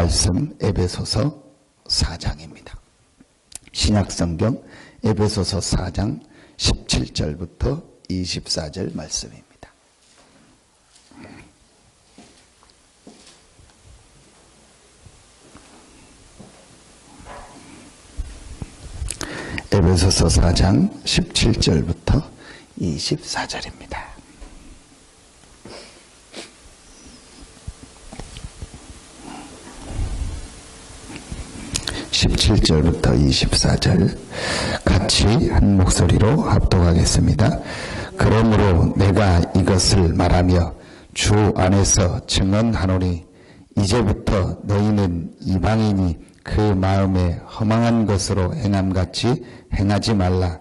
말씀 에베소서 4장입니다. 신약성경 에베소서 4장 17절부터 24절 말씀입니다. 에베소서 4장 17절부터 24절입니다. (17절부터) 24절 같이 한 목소리로 합독하겠습니다. 그러므로 내가 이것을 말하며 주 안에서 증언하노니 이제부터 너희는 이방인이 그 마음에 허망한 것으로 행함같이 행하지 말라.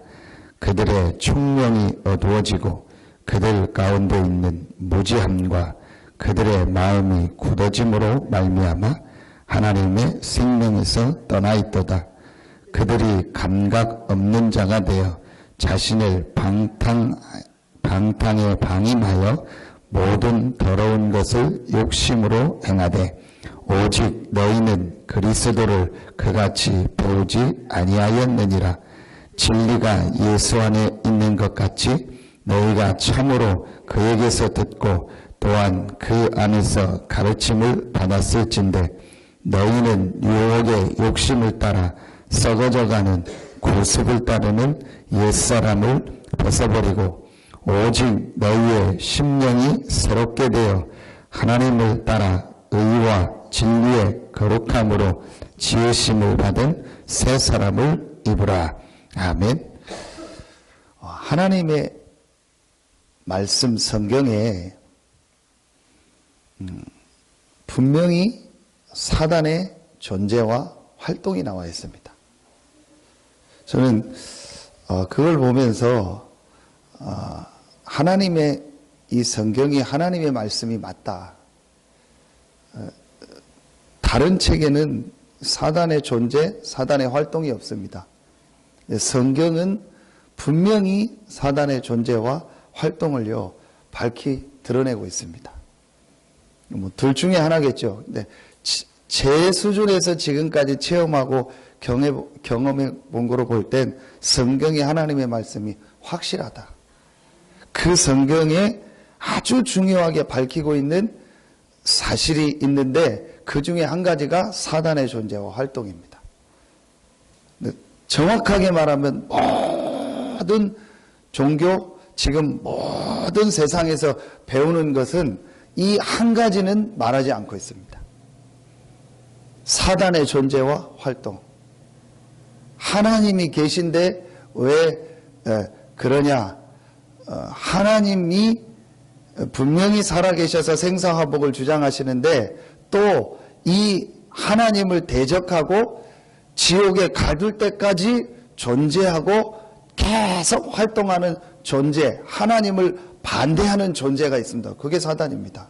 그들의 총명이 어두워지고 그들 가운데 있는 무지함과 그들의 마음이 굳어짐으로 말미암아 하나님의 생명에서 떠나 있도다. 그들이 감각 없는 자가 되어 자신을 방탕에 방임하여 모든 더러운 것을 욕심으로 행하되 오직 너희는 그리스도를 그같이 배우지 아니하였느니라. 진리가 예수 안에 있는 것 같이 너희가 참으로 그에게서 듣고 또한 그 안에서 가르침을 받았을진대 너희는 유혹의 욕심을 따라 썩어져가는 고습을 따르는 옛사람을 벗어버리고 오직 너희의 심령이 새롭게 되어 하나님을 따라 의와 진리의 거룩함으로 지으심을 받은 새 사람을 입으라. 아멘. 하나님의 말씀 성경에 분명히 사단의 존재와 활동이 나와 있습니다. 저는 그걸 보면서 하나님의 이 성경이 하나님의 말씀이 맞다. 다른 책에는 사단의 존재, 사단의 활동이 없습니다. 성경은 분명히 사단의 존재와 활동을요 밝히 드러내고 있습니다. 뭐 둘 중에 하나겠죠. 근데 제 수준에서 지금까지 체험하고 경험해 본 거로 볼 땐 성경이 하나님의 말씀이 확실하다. 그 성경에 아주 중요하게 밝히고 있는 사실이 있는데 그 중에 한 가지가 사단의 존재와 활동입니다. 정확하게 말하면 모든 종교, 지금 모든 세상에서 배우는 것은 이 한 가지는 말하지 않고 있습니다. 사단의 존재와 활동. 하나님이 계신데 왜 그러냐? 하나님이 분명히 살아계셔서 생사화복을 주장하시는데 또 이 하나님을 대적하고 지옥에 가둘 때까지 존재하고 계속 활동하는 존재, 하나님을 반대하는 존재가 있습니다. 그게 사단입니다.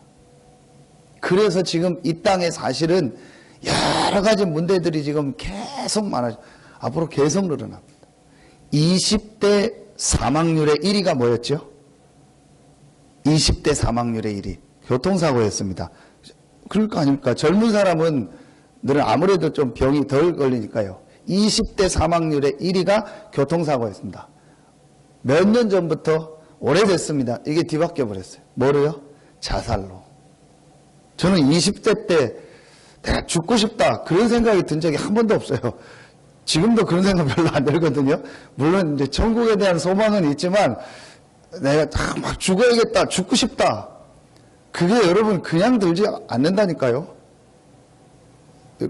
그래서 지금 이 땅에 사실은 여러 가지 문제들이 지금 계속 많아져. 앞으로 계속 늘어납니다. 20대 사망률의 1위가 뭐였죠? 20대 사망률의 1위. 교통사고였습니다. 그럴 거 아닙니까? 젊은 사람은 늘 아무래도 좀 병이 덜 걸리니까요. 20대 사망률의 1위가 교통사고였습니다. 몇 년 전부터 오래됐습니다. 이게 뒤바뀌어 버렸어요. 뭐로요? 자살로. 저는 20대 때 내가 죽고 싶다 그런 생각이 든 적이 한 번도 없어요. 지금도 그런 생각 별로 안 들거든요. 물론 이제 천국에 대한 소망은 있지만 내가 막 죽어야겠다, 죽고 싶다. 그게 여러분 그냥 들지 않는다니까요.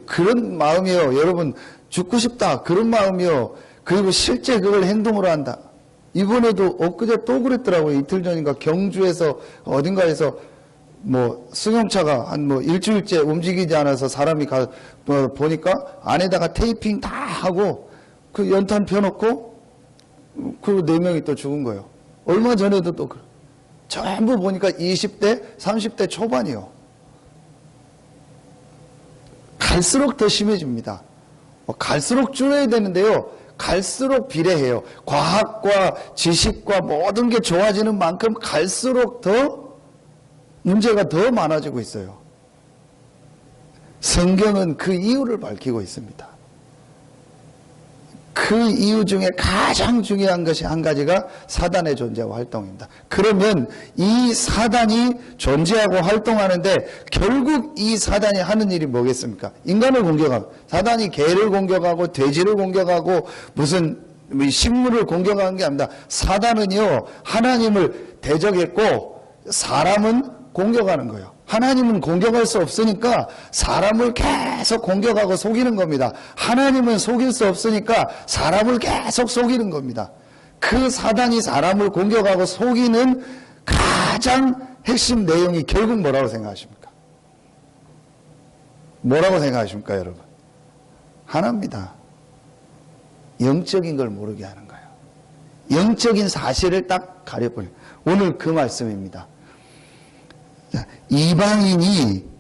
그런 마음이요. 여러분 죽고 싶다 그런 마음이요. 그리고 실제 그걸 행동으로 한다. 이번에도 엊그제 또 그랬더라고요. 이틀 전인가 경주에서 어딘가에서 뭐 승용차가 한 뭐 일주일째 움직이지 않아서 사람이 보니까 안에다가 테이핑 다 하고 그 연탄 펴놓고 그 4명이 또 죽은 거예요. 얼마 전에도 또 전부 보니까 20대 30대 초반이요. 갈수록 더 심해집니다. 갈수록 줄여야 되는데요. 갈수록 비례해요. 과학과 지식과 모든 게 좋아지는 만큼 갈수록 더 문제가 더 많아지고 있어요. 성경은 그 이유를 밝히고 있습니다. 그 이유 중에 가장 중요한 것이 한 가지가 사단의 존재와 활동입니다. 그러면 이 사단이 존재하고 활동하는데 결국 이 사단이 하는 일이 뭐겠습니까? 인간을 공격하고, 사단이 개를 공격하고 돼지를 공격하고 무슨 식물을 공격하는 게 아닙니다. 사단은요, 하나님을 대적했고 사람은 공격하는 거예요. 하나님은 공격할 수 없으니까 사람을 계속 공격하고 속이는 겁니다. 하나님은 속일 수 없으니까 사람을 계속 속이는 겁니다. 그 사단이 사람을 공격하고 속이는 가장 핵심 내용이 결국 뭐라고 생각하십니까? 뭐라고 생각하십니까, 여러분? 하나입니다. 영적인 걸 모르게 하는 거예요. 영적인 사실을 딱 가려버려요. 오늘 그 말씀입니다. 이방인이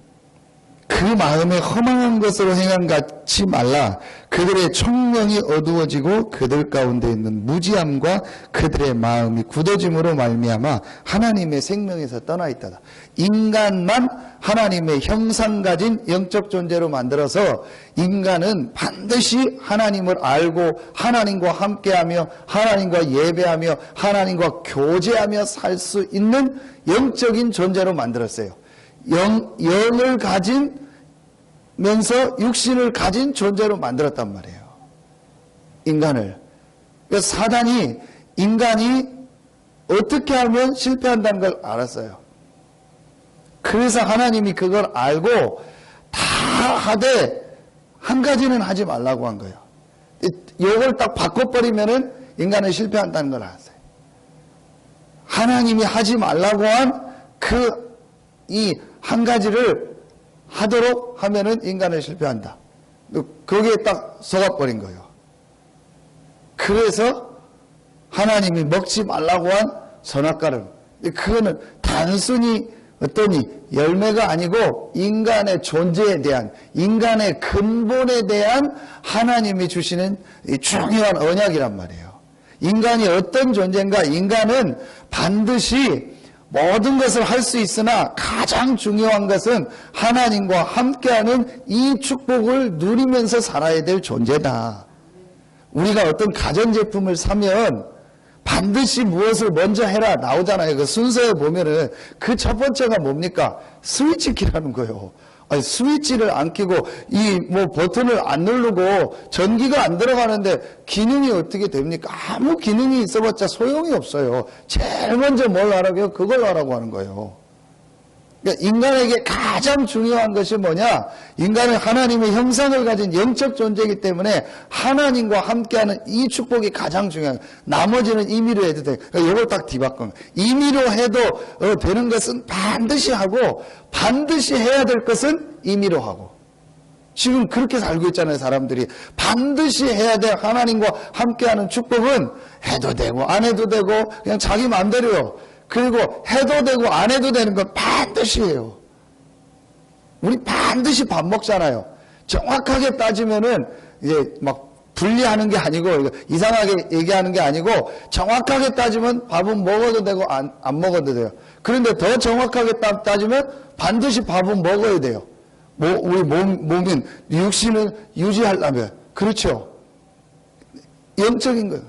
그 마음에 허망한 것으로 행함같이 말라. 그들의 총명이 어두워지고 그들 가운데 있는 무지함과 그들의 마음이 굳어짐으로 말미암아 하나님의 생명에서 떠나 있다다. 인간만 하나님의 형상 가진 영적 존재로 만들어서 인간은 반드시 하나님을 알고 하나님과 함께하며 하나님과 예배하며 하나님과 교제하며 살 수 있는 영적인 존재로 만들었어요. 영을 가지면서 육신을 가진 존재로 만들었단 말이에요. 인간을. 그래서 사단이 인간이 어떻게 하면 실패한다는 걸 알았어요. 그래서 하나님이 그걸 알고 다 하되 한 가지는 하지 말라고 한 거예요. 이걸 딱 바꿔버리면은 인간은 실패한다는 걸 알았어요. 하나님이 하지 말라고 한 이 한 가지를 하도록 하면은 인간은 실패한다. 거기에 딱 속아버린 거예요. 그래서 하나님이 먹지 말라고 한 선악과를, 그거는 단순히 어떤 열매가 아니고 인간의 존재에 대한, 인간의 근본에 대한 하나님이 주시는 중요한 언약이란 말이에요. 인간이 어떤 존재인가? 인간은 반드시 모든 것을 할 수 있으나 가장 중요한 것은 하나님과 함께하는 이 축복을 누리면서 살아야 될 존재다. 우리가 어떤 가전제품을 사면 반드시 무엇을 먼저 해라 나오잖아요. 그 순서에 보면은 그 첫 번째가 뭡니까? 스위치 키라는 거예요. 아니, 스위치를 안 켜고 버튼을 안 누르고 전기가 안 들어가는데 기능이 어떻게 됩니까? 아무 기능이 있어봤자 소용이 없어요. 제일 먼저 뭘 하라고요? 그걸 하라고 하는 거예요. 그러니까 인간에게 가장 중요한 것이 뭐냐? 인간은 하나님의 형상을 가진 영적 존재이기 때문에 하나님과 함께하는 이 축복이 가장 중요한 거예요. 나머지는 임의로 해도 돼요. 그러니까 이걸 딱 뒤바꾼 거예요. 임의로 해도 되는 것은 반드시 하고 반드시 해야 될 것은 임의로 하고. 지금 그렇게 살고 있잖아요, 사람들이. 반드시 해야 될 하나님과 함께하는 축복은 해도 되고 안 해도 되고 그냥 자기 마음대로요. 그리고 해도 되고 안 해도 되는 건 반드시 해요. 우리 반드시 밥 먹잖아요. 정확하게 따지면은 이제 막 분리하는 게 아니고 이상하게 얘기하는 게 아니고 정확하게 따지면 밥은 먹어도 되고 안 먹어도 돼요. 그런데 더 정확하게 따지면 반드시 밥은 먹어야 돼요. 우리 몸인 육신을 유지하려면. 그렇죠. 영적인 거예요.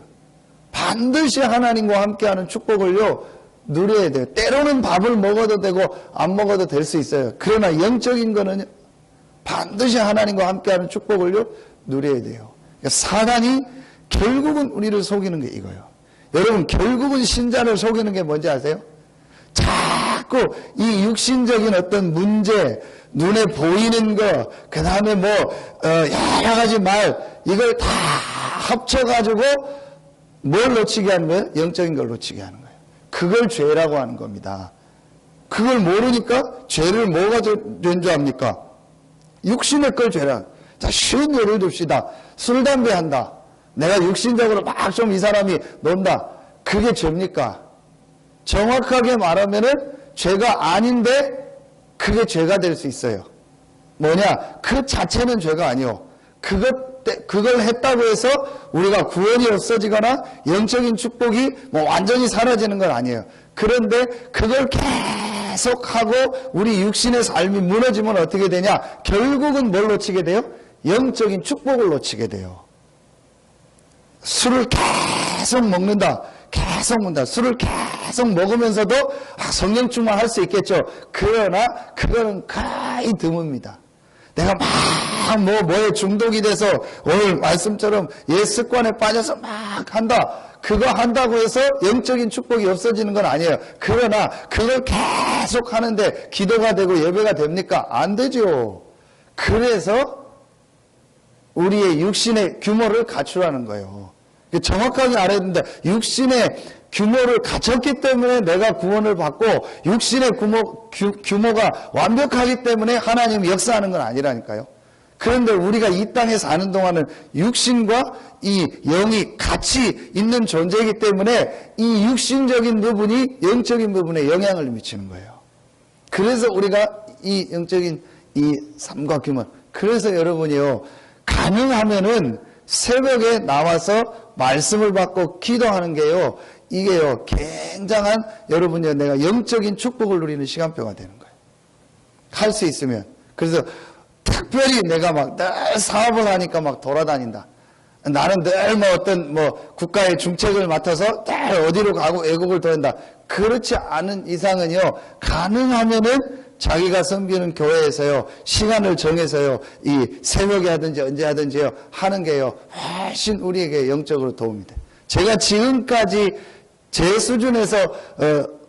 반드시 하나님과 함께하는 축복을요 누려야 돼요. 때로는 밥을 먹어도 되고 안 먹어도 될 수 있어요. 그러나 영적인 거는 반드시 하나님과 함께하는 축복을요 누려야 돼요. 그러니까 사단이 결국은 우리를 속이는 게 이거예요. 여러분, 결국은 신자를 속이는 게 뭔지 아세요? 자꾸 이 육신적인 어떤 문제, 눈에 보이는 거, 그 다음에 여러 가지 말, 이걸 다 합쳐가지고 뭘 놓치게 하는 거예요? 영적인 걸 놓치게 하는 거예요. 그걸 죄라고 하는 겁니다. 그걸 모르니까 죄를 뭐가 죄인 줄 압니까? 육신의 걸 죄라. 자, 쉬운 예를 듭시다. 술, 담배 한다. 내가 육신적으로 막 좀 이 사람이 논다. 그게 죄입니까? 정확하게 말하면은 죄가 아닌데 그게 죄가 될 수 있어요. 뭐냐? 그 자체는 죄가 아니요. 그걸 했다고 해서 우리가 구원이 없어지거나 영적인 축복이 완전히 사라지는 건 아니에요. 그런데 그걸 계속하고 우리 육신의 삶이 무너지면 어떻게 되냐? 결국은 뭘 놓치게 돼요? 영적인 축복을 놓치게 돼요. 술을 계속 먹는다. 계속 먹는다. 술을 계속 먹으면서도 성령 충만할 수 있겠죠. 그러나 그거는 거의 드뭅니다. 내가 막 뭐에 중독이 돼서 오늘 말씀처럼 옛 습관에 빠져서 막 한다. 그거 한다고 해서 영적인 축복이 없어지는 건 아니에요. 그러나 그걸 계속 하는데 기도가 되고 예배가 됩니까? 안 되죠. 그래서 우리의 육신의 규모를 갖추라는 거예요. 정확하게 알아야 된다. 육신의 규모를 갖췄기 때문에 내가 구원을 받고 육신의 규모가 완벽하기 때문에 하나님이 역사하는 건 아니라니까요. 그런데 우리가 이 땅에 사는 동안은 육신과 이 영이 같이 있는 존재이기 때문에 이 육신적인 부분이 영적인 부분에 영향을 미치는 거예요. 그래서 우리가 이 영적인 이 삶과 규모, 그래서 여러분이요, 가능하면은 새벽에 나와서 말씀을 받고 기도하는 게요, 이게요, 굉장한 여러분이요, 내가 영적인 축복을 누리는 시간표가 되는 거예요. 할 수 있으면. 그래서 특별히 내가 막 늘 사업을 하니까 막 돌아다닌다. 나는 늘 어떤 국가의 중책을 맡아서 늘 어디로 가고 외국을 도한다. 그렇지 않은 이상은요, 가능하면은 자기가 섬기는 교회에서요, 시간을 정해서요, 이 새벽에 하든지 언제 하든지요, 하는 게요, 훨씬 우리에게 영적으로 도움이 돼요. 제가 지금까지 제 수준에서,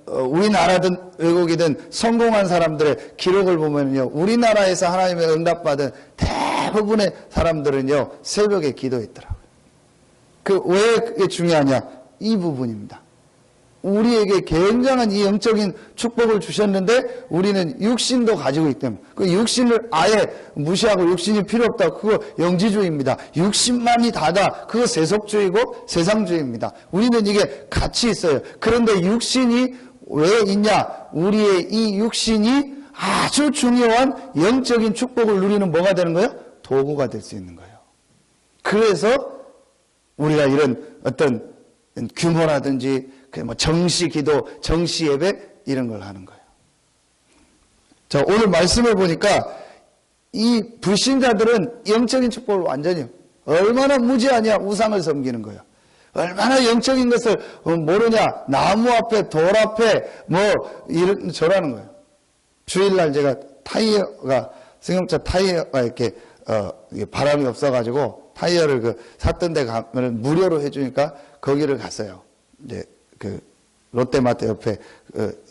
우리나라든 외국이든 성공한 사람들의 기록을 보면요, 우리나라에서 하나님의 응답받은 대부분의 사람들은요, 새벽에 기도했더라고요. 왜 그게 중요하냐? 이 부분입니다. 우리에게 굉장한 이 영적인 축복을 주셨는데 우리는 육신도 가지고 있기 때문에 그 육신을 아예 무시하고 육신이 필요 없다. 그거 영지주의입니다. 육신만이 다다. 그거 세속주의고 세상주의입니다. 우리는 이게 같이 있어요. 그런데 육신이 왜 있냐? 우리의 이 육신이 아주 중요한 영적인 축복을 누리는 뭐가 되는 거예요? 도구가 될 수 있는 거예요. 그래서 우리가 이런 어떤 규모라든지 정시 기도, 정시 예배 이런 걸 하는 거예요. 자, 오늘 말씀을 보니까 이 불신자들은 영적인 축복을 완전히 얼마나 무지하냐, 우상을 섬기는 거예요. 얼마나 영적인 것을 모르냐, 나무 앞에 돌 앞에 이런 저라는 거예요. 주일날 제가 타이어가 승용차 타이어가 이렇게 바람이 없어가지고 타이어를 샀던 데 가면 무료로 해주니까 거기를 갔어요. 이제 롯데마트 옆에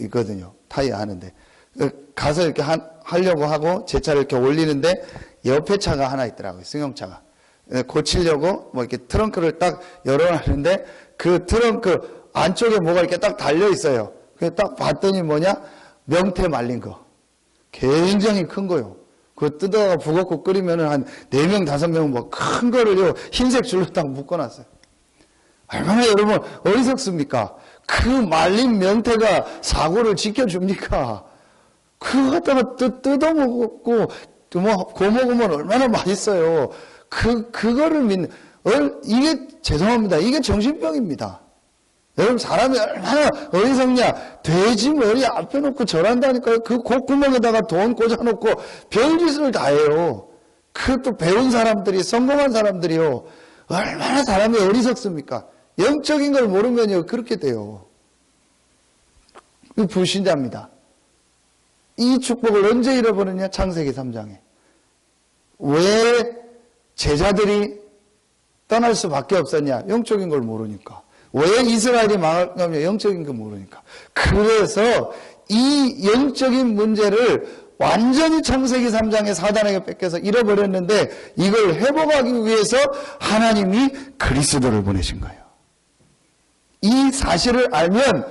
있거든요. 타이어 하는데 가서 이렇게 하려고 하고 제 차를 이렇게 올리는데 옆에 차가 하나 있더라고요. 승용차가 고치려고 이렇게 트렁크를 딱 열어놨는데 그 트렁크 안쪽에 뭐가 이렇게 딱 달려 있어요. 그래서 딱 봤더니 명태 말린 거. 굉장히 큰 거요. 그거 뜯어가 북엇국 끓이면은 한 4명, 5명 큰 거를요, 흰색 줄로 딱 묶어놨어요. 얼마나 여러분 어리석습니까? 그 말린 명태가 사고를 지켜줍니까? 그거 갖다가 뜯어먹고 고먹으면 얼마나 맛있어요. 그거를 이게 죄송합니다. 이게 정신병입니다. 여러분 사람이 얼마나 어리석냐. 돼지 머리 앞에 놓고 절한다니까요. 그 콧구멍에다가 돈 꽂아놓고 별짓을 다 해요. 그것도 배운 사람들이, 성공한 사람들이요. 얼마나 사람이 어리석습니까? 영적인 걸 모르면요, 그렇게 돼요. 불신자입니다. 이 축복을 언제 잃어버렸냐? 창세기 3장에. 왜 제자들이 떠날 수밖에 없었냐? 영적인 걸 모르니까. 왜 이스라엘이 망할까? 영적인 걸 모르니까. 그래서 이 영적인 문제를 완전히 창세기 3장에 사단에게 뺏겨서 잃어버렸는데 이걸 회복하기 위해서 하나님이 그리스도를 보내신 거예요. 이 사실을 알면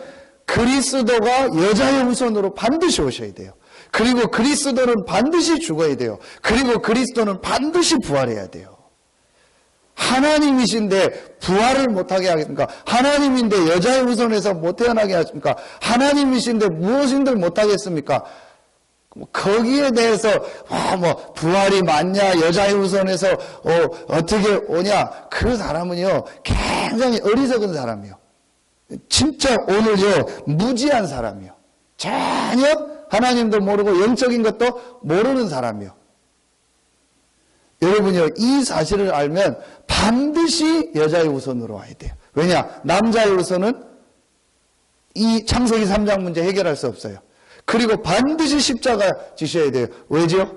그리스도가 여자의 후손으로 반드시 오셔야 돼요. 그리고 그리스도는 반드시 죽어야 돼요. 그리고 그리스도는 반드시 부활해야 돼요. 하나님이신데 부활을 못하게 하겠습니까? 하나님인데 여자의 후손에서 못 태어나게 하십니까? 하나님이신데 무엇인들 못하겠습니까? 거기에 대해서 부활이 맞냐, 여자의 후손에서 어떻게 오냐, 그 사람은요 굉장히 어리석은 사람이요. 진짜 오늘요 무지한 사람이요. 전혀 하나님도 모르고 영적인 것도 모르는 사람이요. 여러분이요, 이 사실을 알면 반드시 여자의 우선으로 와야 돼요. 왜냐? 남자의 우선은 이 창세기 3장 문제 해결할 수 없어요. 그리고 반드시 십자가 지셔야 돼요. 왜죠?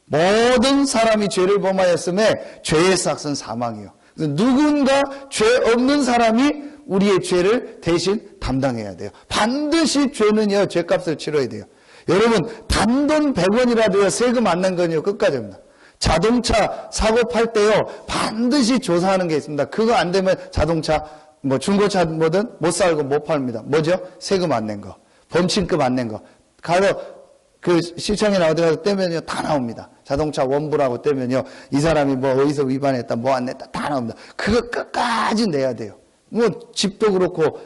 모든 사람이 죄를 범하였음에 죄의 삭은 사망이요. 그래서 누군가 죄 없는 사람이 우리의 죄를 대신 담당해야 돼요. 반드시 죄는요, 죄값을 치러야 돼요. 여러분, 단돈 100원이라도요, 세금 안 낸 건요, 끝까지 합니다. 자동차 사고 팔 때요, 반드시 조사하는 게 있습니다. 그거 안 되면 자동차, 중고차 뭐든 못 살고 못 팔립니다. 뭐죠? 세금 안 낸 거. 범칙금 안 낸 거. 가서 그 시청이나 어디 가서 떼면요, 다 나옵니다. 자동차 원부라고 떼면요, 이 사람이 뭐 어디서 위반했다, 뭐 안 냈다, 다 나옵니다. 그거 끝까지 내야 돼요. 뭐 집도 그렇고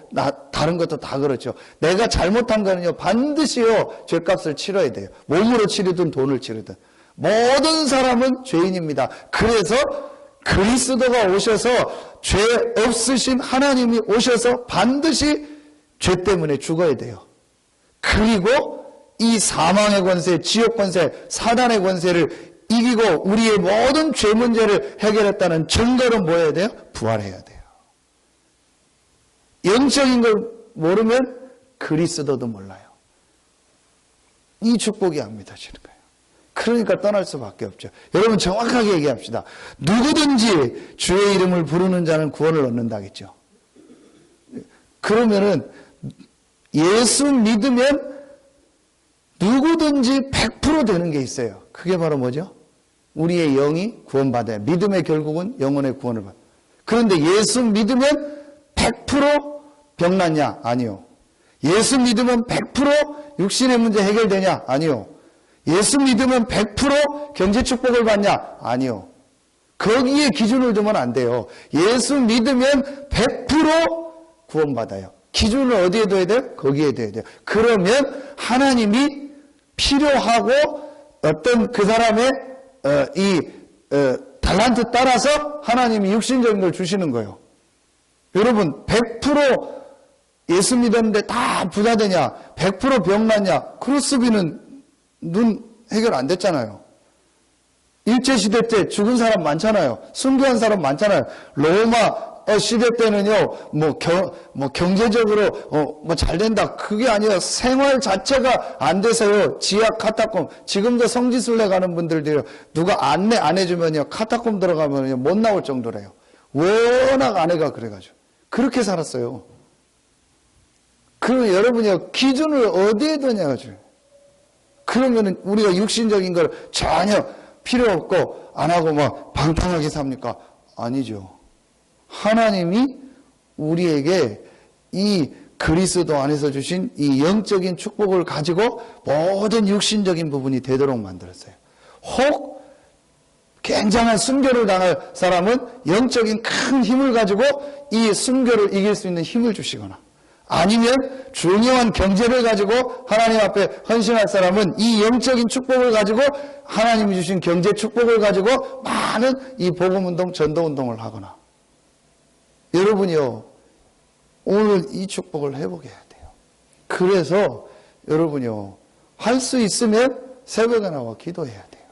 다른 것도 다 그렇죠. 내가 잘못한 거는요, 반드시요, 죄값을 치러야 돼요. 몸으로 치르든 돈을 치르든. 모든 사람은 죄인입니다. 그래서 그리스도가 오셔서 죄 없으신 하나님이 오셔서 반드시 죄 때문에 죽어야 돼요. 그리고 이 사망의 권세, 지옥 권세, 사단의 권세를 이기고 우리의 모든 죄 문제를 해결했다는 증거로 뭐 해야 돼요? 부활해야 돼요. 영적인 걸 모르면 그리스도도 몰라요. 이 축복이 안 믿어지는 거예요. 그러니까 떠날 수밖에 없죠. 여러분 정확하게 얘기합시다. 누구든지 주의 이름을 부르는 자는 구원을 얻는다겠죠. 그러면은 예수 믿으면 누구든지 100% 되는 게 있어요. 그게 바로 뭐죠? 우리의 영이 구원받아요. 믿음의 결국은 영혼의 구원을 받아요. 그런데 예수 믿으면 100% 병났냐? 아니요. 예수 믿으면 100% 육신의 문제 해결되냐? 아니요. 예수 믿으면 100% 경제 축복을 받냐? 아니요. 거기에 기준을 두면 안 돼요. 예수 믿으면 100% 구원받아요. 기준을 어디에 둬야 돼요? 거기에 둬야 돼요. 그러면 하나님이 필요하고 어떤 그 사람의 달란트 따라서 하나님이 육신적인 걸 주시는 거예요. 여러분 100% 예수 믿었는데 다 부자 되냐? 100% 병났냐? 크로스비는 눈 해결 안 됐잖아요. 일제시대 때 죽은 사람 많잖아요. 순교한 사람 많잖아요. 로마 시대 때는요, 경제적으로, 잘 된다. 그게 아니라 생활 자체가 안 돼서요, 지하 카타콤, 지금도 성지순례 가는 분들도요, 누가 안내 안 해주면요, 카타콤 들어가면요, 못 나올 정도래요. 워낙 아내가 그래가지고. 그렇게 살았어요. 그러면 여러분이요, 기준을 어디에 두냐고요. 그러면은 우리가 육신적인 걸 전혀 필요 없고, 안 하고 방탕하게 삽니까? 아니죠. 하나님이 우리에게 이 그리스도 안에서 주신 이 영적인 축복을 가지고 모든 육신적인 부분이 되도록 만들었어요. 혹 굉장한 순교를 당할 사람은 영적인 큰 힘을 가지고 이 순교를 이길 수 있는 힘을 주시거나, 아니면 중요한 경제를 가지고 하나님 앞에 헌신할 사람은 이 영적인 축복을 가지고 하나님이 주신 경제 축복을 가지고 많은 이 복음운동, 전도운동을 하거나, 여러분이요, 오늘 이 축복을 회복해야 돼요. 그래서 여러분이요, 할 수 있으면 새벽에 나와 기도해야 돼요.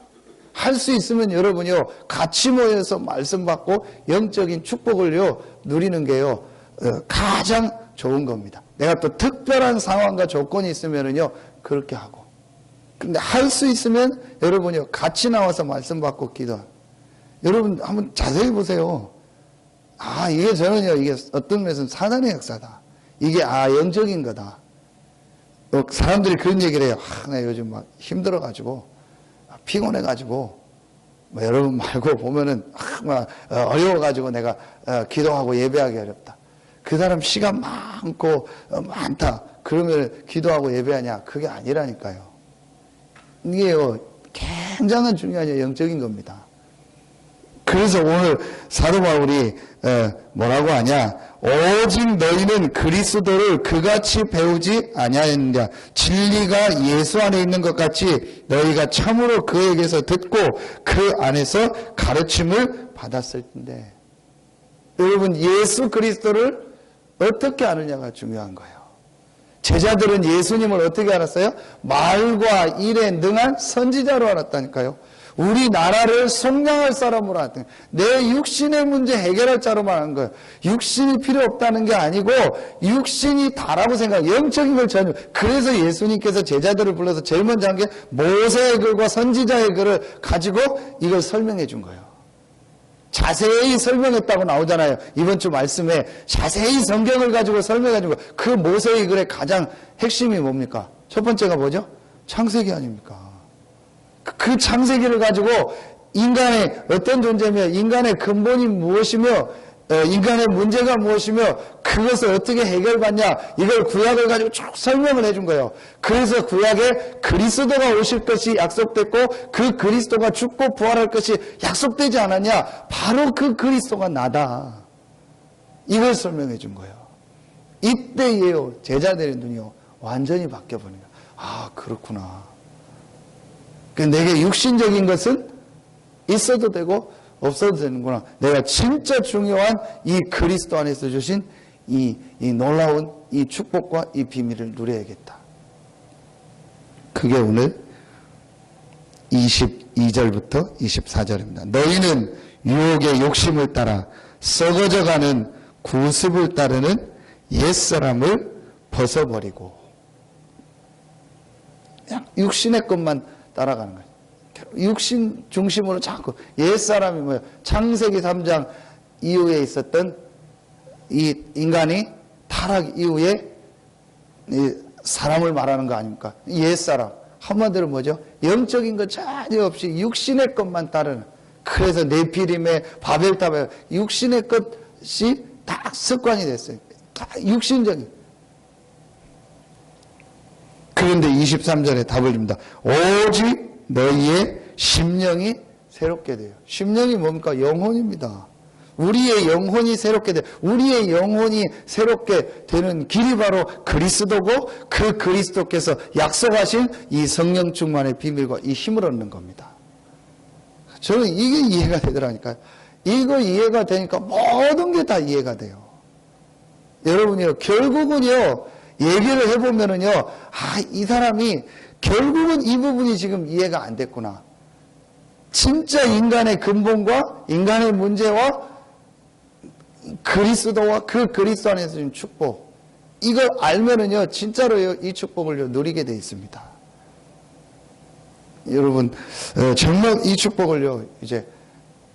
할 수 있으면 여러분이요, 같이 모여서 말씀 받고 영적인 축복을요, 누리는 게요, 가장 좋은 겁니다. 내가 또 특별한 상황과 조건이 있으면은요, 그렇게 하고. 근데 할 수 있으면 여러분이요, 같이 나와서 말씀 받고 기도하고. 여러분 한번 자세히 보세요. 이게 저는요, 이게 어떤 면에서는 사단의 역사다. 이게 영적인 거다. 사람들이 그런 얘기를 해요. 나 요즘 막 힘들어가지고, 피곤해가지고, 여러분 말고 보면은, 어려워가지고 내가 기도하고 예배하기 어렵다. 그 사람 시간 많고, 많다. 그러면 기도하고 예배하냐? 그게 아니라니까요. 이게요, 굉장한 중요한 영적인 겁니다. 그래서 오늘 사도 바울이 뭐라고 하냐? 오직 너희는 그리스도를 그같이 배우지 아니하였느냐? 진리가 예수 안에 있는 것 같이 너희가 참으로 그에게서 듣고 그 안에서 가르침을 받았을 텐데, 여러분 예수 그리스도를 어떻게 아느냐가 중요한 거예요. 제자들은 예수님을 어떻게 알았어요? 말과 일에 능한 선지자로 알았다니까요. 우리나라를 속량할 사람으로 알았다. 내 육신의 문제 해결할 자로만 한 거예요. 육신이 필요 없다는 게 아니고 육신이 다라고 생각, 영적인 걸 전혀. 그래서 예수님께서 제자들을 불러서 제일 먼저 한 게 모세의 글과 선지자의 글을 가지고 이걸 설명해 준 거예요. 자세히 설명했다고 나오잖아요. 이번 주 말씀에 자세히 성경을 가지고 설명해 준 거예요. 그 모세의 글의 가장 핵심이 뭡니까? 첫 번째가 뭐죠? 창세기 아닙니까? 그 창세기를 가지고 인간의 어떤 존재며 인간의 근본이 무엇이며 인간의 문제가 무엇이며 그것을 어떻게 해결받냐 이걸 구약을 가지고 쭉 설명을 해준 거예요. 그래서 구약에 그리스도가 오실 것이 약속됐고 그 그리스도가 죽고 부활할 것이 약속되지 않았냐. 바로 그 그리스도가 나다. 이걸 설명해 준 거예요. 이때예요. 제자들의 눈이요 완전히 바뀌어버린 거예요. 아 그렇구나. 내게 육신적인 것은 있어도 되고 없어도 되는구나. 내가 진짜 중요한 이 그리스도 안에서 주신 이 놀라운 이 축복과 이 비밀을 누려야겠다. 그게 오늘 22절부터 24절입니다. 너희는 유혹의 욕심을 따라 썩어져가는 구습을 따르는 옛사람을 벗어버리고 그냥 육신의 것만 따라가는 거예요. 육신 중심으로 자꾸 옛사람이 뭐예요? 창세기 3장 이후에 있었던 이 인간이 타락 이후에 이 사람을 말하는 거 아닙니까? 옛사람. 한마디로 뭐죠? 영적인 것 전혀 없이 육신의 것만 따르는. 그래서 네피림의 바벨탑에 육신의 것이 다 습관이 됐어요. 다 육신적인. 그런데 23절에 답을 줍니다. 오직 너희의 심령이 새롭게 돼요. 심령이 뭡니까? 영혼입니다. 우리의 영혼이 새롭게 돼요. 우리의 영혼이 새롭게 되는 길이 바로 그리스도고 그 그리스도께서 약속하신 이 성령 충만의 비밀과 이 힘을 얻는 겁니다. 저는 이게 이해가 되더라니까요. 이거 이해가 되니까 모든 게 다 이해가 돼요. 여러분이요, 결국은요, 얘기를 해보면은요, 이 사람이 결국은 이 부분이 지금 이해가 안 됐구나. 진짜 인간의 근본과 인간의 문제와 그리스도와 그 그리스도 안에서 준 축복. 이걸 알면은요, 진짜로요, 이 축복을 누리게 돼 있습니다. 여러분, 정말 이 축복을요, 이제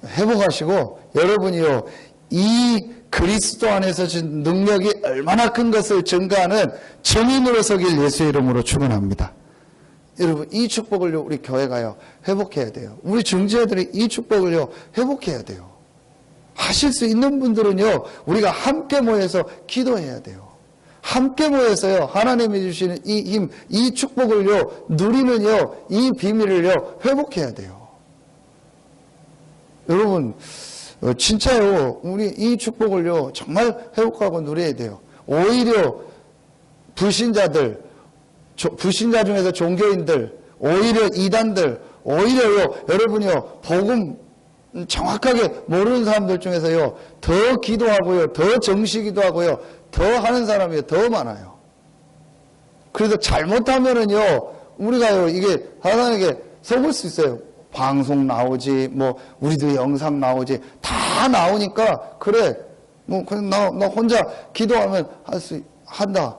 회복하시고, 여러분이요, 이 그리스도 안에서 준 능력이 얼마나 큰 것을 증거하는 증인으로 서길 예수의 이름으로 축원합니다. 여러분, 이 축복을요, 우리 교회가요, 회복해야 돼요. 우리 중지자들이 이 축복을요, 회복해야 돼요. 하실 수 있는 분들은요, 우리가 함께 모여서 기도해야 돼요. 함께 모여서요, 하나님이 주시는 이 힘, 이 축복을요, 누리는요, 이 비밀을요, 회복해야 돼요. 여러분, 진짜요, 우리 이 축복을요, 정말 회복하고 누려야 돼요. 오히려 불신자들, 불신자 중에서 종교인들, 오히려 이단들, 오히려요, 여러분이요, 복음 정확하게 모르는 사람들 중에서요, 더 기도하고요, 더 정시기도 하고요, 더 하는 사람이 더 많아요. 그래서 잘못하면은요, 우리가요, 이게 하나님에게 속을 수 있어요. 방송 나오지, 뭐, 우리도 영상 나오지, 다 나오니까, 그래, 뭐, 그냥 나 혼자 기도하면 한다.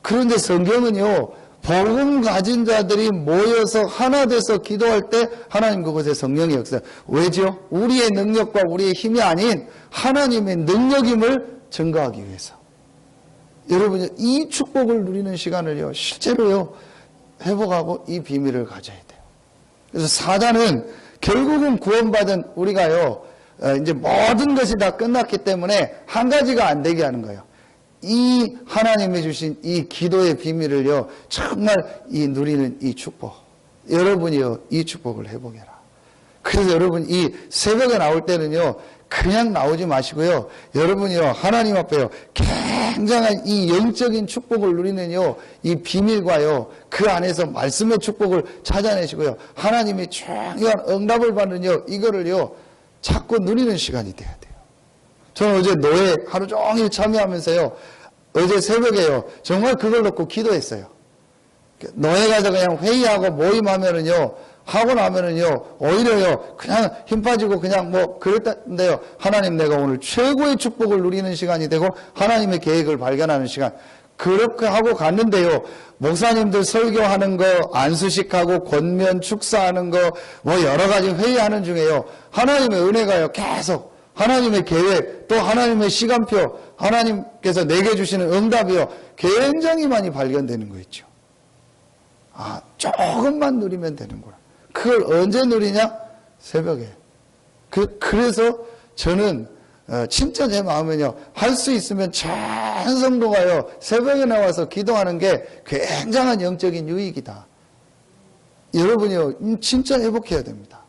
그런데 성경은요, 복음 가진 자들이 모여서 하나 돼서 기도할 때 하나님 그곳에 성령이 역사. 왜죠? 우리의 능력과 우리의 힘이 아닌 하나님의 능력임을 증거하기 위해서. 여러분, 이 축복을 누리는 시간을요, 실제로요, 회복하고 이 비밀을 가져야 돼요. 그래서 사단은 결국은 구원받은 우리가요, 이제 모든 것이 다 끝났기 때문에 한 가지가 안 되게 하는 거예요. 이 하나님이 주신 이 기도의 비밀을요, 정말 이 누리는 이 축복. 여러분이요, 이 축복을 회복해라. 그래서 여러분, 이 새벽에 나올 때는요, 그냥 나오지 마시고요, 여러분이요, 하나님 앞에요, 굉장한 이 영적인 축복을 누리는요, 이 비밀과요, 그 안에서 말씀의 축복을 찾아내시고요, 하나님이 중요한 응답을 받는요, 이거를요, 자꾸 누리는 시간이 돼야 돼요. 저는 어제 노예 하루 종일 참여하면서요, 어제 새벽에요. 정말 그걸 놓고 기도했어요. 노예 가서 그냥 회의하고 모임하면은요, 하고 나면은요, 오히려요, 그냥 힘 빠지고 그냥 뭐 그랬는데요. 하나님, 내가 오늘 최고의 축복을 누리는 시간이 되고 하나님의 계획을 발견하는 시간. 그렇게 하고 갔는데요. 목사님들 설교하는 거, 안수식하고 권면 축사하는 거, 뭐 여러 가지 회의하는 중에요. 하나님의 은혜가요, 계속 하나님의 계획, 또 하나님의 시간표, 하나님께서 내게 주시는 응답이요, 굉장히 많이 발견되는 거 있죠. 아, 조금만 누리면 되는구나. 그걸 언제 누리냐? 새벽에. 그래서 저는 진짜 제 마음은요, 할 수 있으면 전 성도가요, 새벽에 나와서 기도하는 게 굉장한 영적인 유익이다. 여러분이요, 진짜 회복해야 됩니다.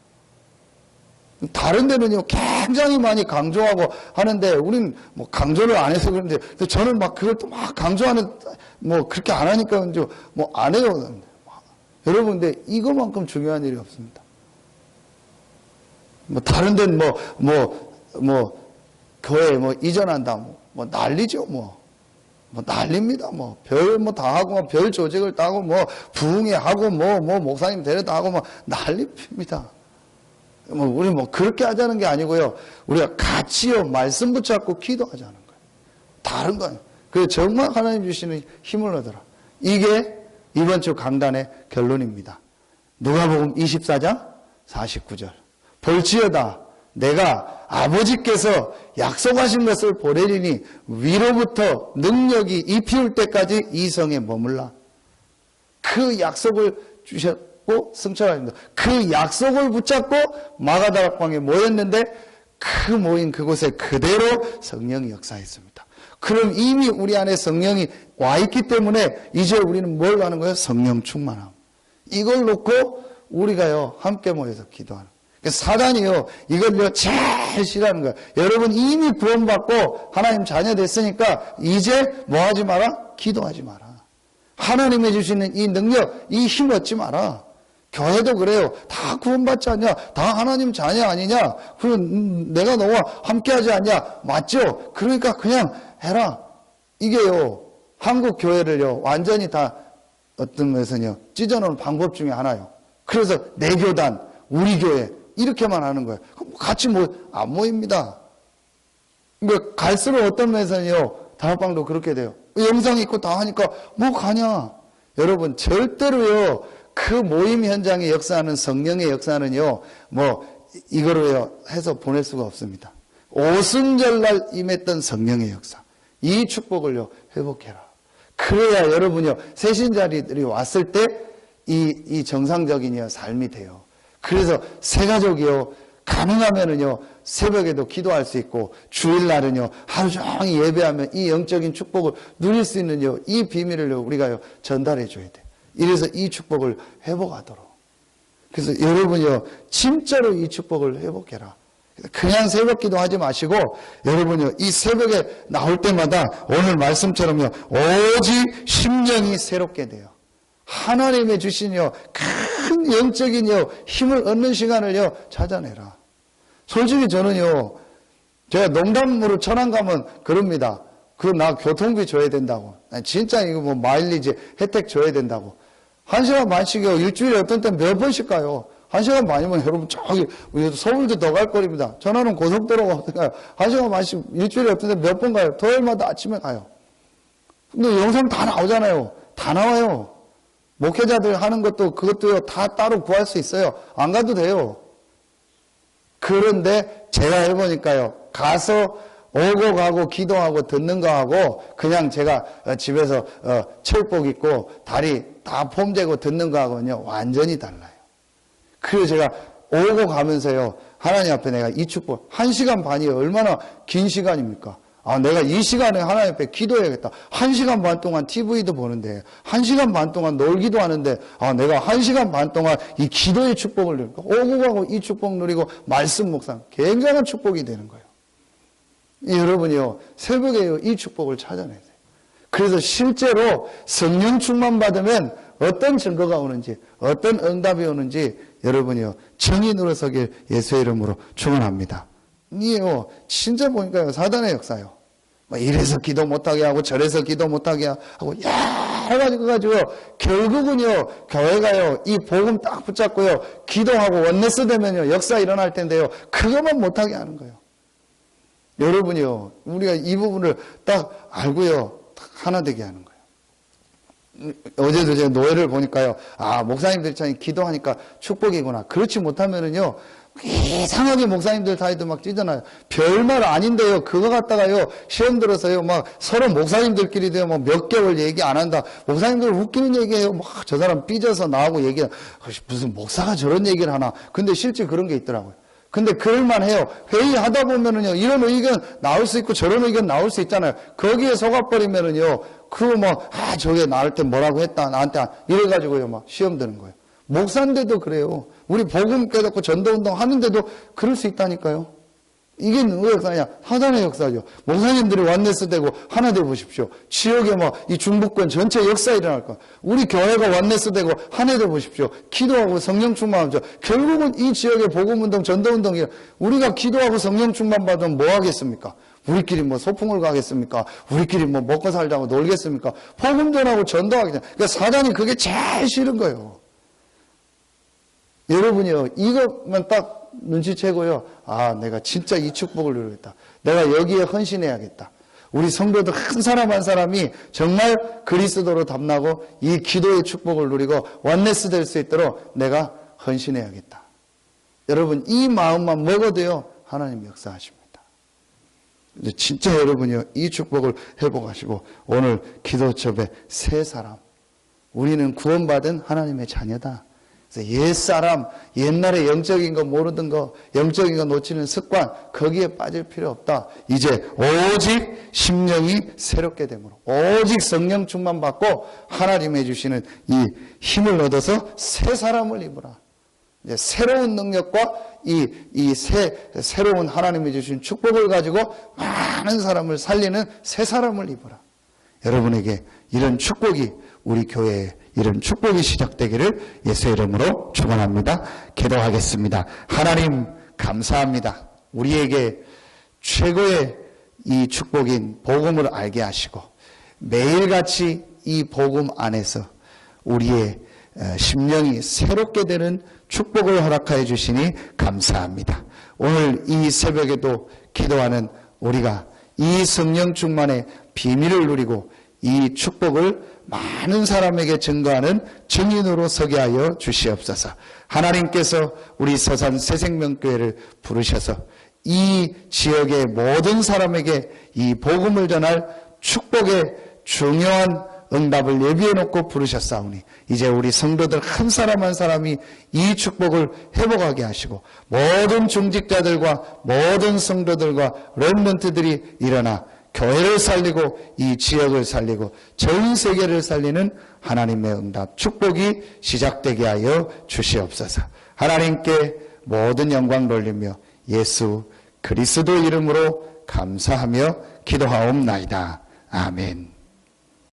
다른 데는요, 굉장히 많이 강조하고 하는데, 우린 뭐 강조를 안 해서 그런데, 저는 막 그걸 또 막 강조하는, 뭐 그렇게 안 하니까 뭐 안 해요. 여러분, 근데 이거만큼 중요한 일이 없습니다. 뭐 다른 데는 교회 이전한다, 난리죠, 난립니다, 별 다 하고, 별 조직을 따고, 부흥회 하고, 목사님 데려다 하고, 난립니다. 우리 그렇게 하자는 게 아니고요. 우리가 같이요, 말씀 붙잡고 기도하자는 거예요. 다른 건. 그래서 정말 하나님 주시는 힘을 얻어라. 이게 이번 주 강단의 결론입니다. 누가복음 24장 49절. 볼지어다 내가 아버지께서 약속하신 것을 보내리니 위로부터 능력이 입히울 때까지 이 성에 머물라. 그 약속을 주셨고 승천하십니다. 그 약속을 붙잡고 마가다락방에 모였는데 그 모인 그곳에 그대로 성령이 역사했습니다. 그럼 이미 우리 안에 성령이 와 있기 때문에 이제 우리는 뭘 하는 거예요? 성령 충만함. 이걸 놓고 우리가요, 함께 모여서 기도하는 거예요. 사단이요, 이걸요, 제일 싫어하는 거예요. 여러분 이미 구원받고 하나님 자녀 됐으니까 이제 뭐 하지 마라? 기도하지 마라. 하나님이 주시는 이 능력, 이 힘 얻지 마라. 교회도 그래요. 다 구원받지 않냐? 다 하나님 자녀 아니냐? 그럼 내가 너와 함께 하지 않냐? 맞죠? 그러니까 그냥 해라. 이게요, 한국 교회를요, 완전히 다 어떤 면에서는요, 찢어놓은 방법 중에 하나요. 그래서 내 교단, 우리 교회, 이렇게만 하는 거예요. 같이 안 모입니다. 그러니까 갈수록 어떤 면에서는요, 다락방도 그렇게 돼요. 영상 있고 다 하니까 뭐 가냐. 여러분, 절대로요, 그 모임 현장에 역사하는 성령의 역사는요, 이거로요, 해서 보낼 수가 없습니다. 오순절날 임했던 성령의 역사. 이 축복을요, 회복해라. 그래야 여러분요, 새신자들이 왔을 때 이 정상적인 삶이 돼요. 그래서 새 가족이요, 가능하면은요, 새벽에도 기도할 수 있고, 주일날은요, 하루 종일 예배하면 이 영적인 축복을 누릴 수 있는요, 이 비밀을요, 우리가요, 전달해 줘야 돼. 이래서 이 축복을 회복하도록. 그래서 여러분요, 진짜로 이 축복을 회복해라. 그냥 새벽 기도하지 마시고, 여러분요, 이 새벽에 나올 때마다 오늘 말씀처럼요, 오직 심령이 새롭게 돼요. 하나님의 주신요, 큰 영적인요, 힘을 얻는 시간을요, 찾아내라. 솔직히 저는요, 제가 농담으로 천안 가면 그럽니다. 나 교통비 줘야 된다고. 진짜 이거 마일리지 혜택 줘야 된다고. 1시간 반씩이요, 일주일에 어떤 때는 몇 번씩 가요. 1시간 반이면 여러분 저기 서울도 더 갈 거리입니다. 전화는 고속도로가 어떤가요? 1시간 반씩 일주일에 어떤 때 몇 번 가요. 토요일마다 아침에 가요. 근데 영상 다 나오잖아요. 다 나와요. 목회자들 하는 것도 그것도요, 다 따로 구할 수 있어요. 안 가도 돼요. 그런데 제가 해보니까요, 가서 오고 가고 기도하고 듣는 거하고 그냥 제가 집에서 체육복 입고 다리 다 폼재고 듣는 거하고는요, 완전히 달라요. 그래서 제가 오고 가면서요, 하나님 앞에 내가 이 축복, 1시간 반이 얼마나 긴 시간입니까? 내가 이 시간에 하나님 앞에 기도해야겠다. 1시간 반 동안 TV도 보는데, 1시간 반 동안 놀기도 하는데, 내가 1시간 반 동안 이 기도의 축복을 누리고, 오고 가고 이 축복 누리고, 말씀 묵상, 굉장한 축복이 되는 거예요. 여러분이요, 새벽에요, 이 축복을 찾아내야 돼요. 그래서 실제로 성령 충만 받으면 어떤 증거가 오는지, 어떤 응답이 오는지, 여러분이요, 정인으로 서길 예수의 이름으로 축원합니다. 이게요, 진짜 보니까요, 사단의 역사요. 뭐 이래서 기도 못하게 하고 저래서 기도 못하게 하고 여러 가지고 결국은요 교회가요 이 복음 딱 붙잡고요 기도하고 원내스 되면요 역사 일어날 텐데요 그것만 못하게 하는 거예요. 여러분이요 우리가 이 부분을 딱 알고요 하나 되게 하는 거예요. 어제도 제가 노예를 보니까요 목사님들이 참 기도하니까 축복이구나. 그렇지 못하면은요 이상하게 목사님들 사이도 막 찢어나요. 별말 아닌데요. 그거 갖다가요, 시험 들어서요, 막 서로 목사님들끼리도요, 막 몇 개월 얘기 안 한다. 목사님들 웃기는 얘기해요. 막 저 사람 삐져서 나하고 얘기해. 무슨 목사가 저런 얘기를 하나. 근데 실제 그런 게 있더라고요. 근데 그럴만 해요. 회의하다 보면은요, 이런 의견 나올 수 있고 저런 의견 나올 수 있잖아요. 거기에 속아버리면은요, 저게 나올 때 뭐라고 했다, 나한테 이래가지고요, 막 시험 드는 거예요. 목사인데도 그래요. 우리 복음 깨닫고 전도운동 하는데도 그럴 수 있다니까요. 이게 누구의 역사냐? 사단의 역사죠. 목사님들이 원내스 되고 하나 되어 보십시오. 지역에 이 중부권 전체 역사 일어날 거야. 우리 교회가 원내스 되고 하나 되어 보십시오. 기도하고 성령 충만하죠. 결국은 이 지역의 복음운동, 전도운동이 우리가 기도하고 성령 충만 받으면 뭐 하겠습니까? 우리끼리 소풍을 가겠습니까? 우리끼리 먹고 살자고 놀겠습니까? 복음 전하고 전도하겠냐. 그러니까 사단이 그게 제일 싫은 거예요. 여러분이요, 이것만 딱 눈치채고요. 내가 진짜 이 축복을 누리겠다. 내가 여기에 헌신해야겠다. 우리 성도들 한 사람 한 사람이 정말 그리스도로 담나고 이 기도의 축복을 누리고 원네스 될 수 있도록 내가 헌신해야겠다. 여러분, 이 마음만 먹어도요, 하나님 역사하십니다. 이제 진짜 여러분이요, 이 축복을 회복하시고 오늘 기도첩에 세 사람, 우리는 구원받은 하나님의 자녀다. 그래서 옛사람, 옛날에 영적인 거 모르던 거, 영적인 거 놓치는 습관, 거기에 빠질 필요 없다. 이제 오직 심령이 새롭게 되므로, 오직 성령 충만 받고 하나님이 주시는 이 힘을 얻어서 새 사람을 입으라. 이제 새로운 능력과 새로운 하나님이 주신 축복을 가지고 많은 사람을 살리는 새 사람을 입어라. 여러분에게 이런 축복이 우리 교회에 이런 축복이 시작되기를 예수의 이름으로 축원합니다. 기도하겠습니다. 하나님 감사합니다. 우리에게 최고의 이 축복인 복음을 알게 하시고 매일같이 이 복음 안에서 우리의 심령이 새롭게 되는 축복을 허락하여 주시니 감사합니다. 오늘 이 새벽에도 기도하는 우리가 이 성령 충만의 비밀을 누리고 이 축복을 많은 사람에게 증거하는 증인으로 서게 하여 주시옵소서. 하나님께서 우리 서산 새생명교회를 부르셔서 이 지역의 모든 사람에게 이 복음을 전할 축복의 중요한 응답을 예비해 놓고 부르셨사오니 이제 우리 성도들 한 사람 한 사람이 이 축복을 회복하게 하시고 모든 중직자들과 모든 성도들과 렘넌트들이 일어나 교회를 살리고 이 지역을 살리고 전 세계를 살리는 하나님의 응답 축복이 시작되게 하여 주시옵소서. 하나님께 모든 영광 돌리며 예수 그리스도 이름으로 감사하며 기도하옵나이다. 아멘.